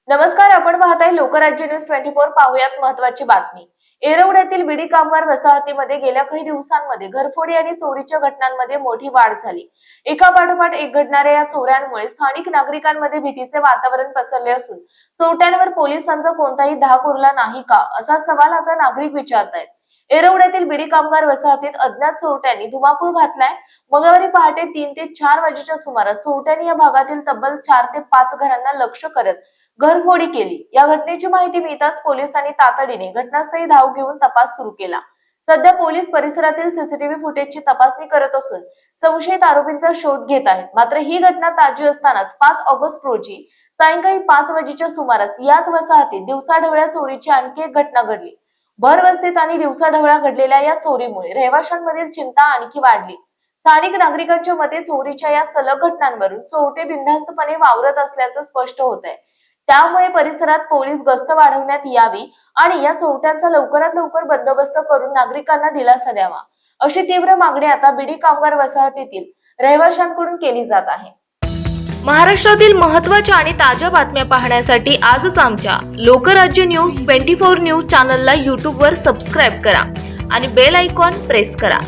नमस्कार, आपण पाहताय लोकराज्य न्यूज 24। पाहुयात महत्त्वाची बातमी। येरवड्यातील बिडी कामगार वसाहतीमध्ये गेल्या काही दिवसांमध्ये घरफोडी आणि चोरीच्या घटनांमध्ये मोठी वाढ झाली। एका पाठोपाठ एक घडणाऱ्या या चोऱ्यांमुळे स्थानिक नागरिकांमध्ये भीतीचे वातावरण पसरले असून चोरट्यांवर पोलिसांचा कोणताही धाक उरला नाही का, असा सवाल आता नागरिक विचारतायत। येरवड्यातील बिडी कामगार वसाहतीत अज्ञात चोरट्यांनी धुमाकूळ घातलाय। मंगळवारी पहाटे 3 ते 4 वाजेच्या सुमारास चोरट्यांनी या भागातील तब्बल 4 ते 5 घरांना लक्ष्य करत घरफोडी केली। या घटनेची माहिती मिळताच पोलिसांनी तातडीने घटनास्थळी धाव घेऊन तपास सुरू केला। सध्या पोलीस परिसरातील सीसीटीव्ही फुटेजची तपासणी करत असून संशयित आरोपींचा शोध घेत आहेत। मात्र ही घटना ताजी असतानाच 5 ऑगस्ट रोजी सायंकाळी 5 वाजेच्या सुमारास याच वसाहतीत दिवसाढवळ्या चोरीची आणखी एक घटना घडली। भरवस्तीत आणि दिवसाढवळ्या घडलेल्या या चोरीमुळे रहिवाशांमधील चिंता आणखी वाढली। स्थानिक नागरिकांच्या मते चोरीच्या या सलग घटनांवरून चोरटे बिनधास्तपणे वावरत असल्याचं स्पष्ट होत आहे। त्यामुळे परिसरात पोलीस गस्त वाढवण्यात यावी आणि या चोरट्यांचा लवकरात लवकर बंदोबस्त करून नागरिकांना दिलासा द्यावा, अशी तीव्र मागणी आता बिडी कामगार वसाहतीतील रहिवाशांकडून केली जात आहे। महाराष्ट्रातील महत्त्वाच्या आणि ताज्या बातम्या पाहण्यासाठी आजच आमच्या लोकराज्य न्यूज 24 न्यूज चॅनलला YouTube वर सबस्क्राईब करा आणि बेल आयकॉन प्रेस करा।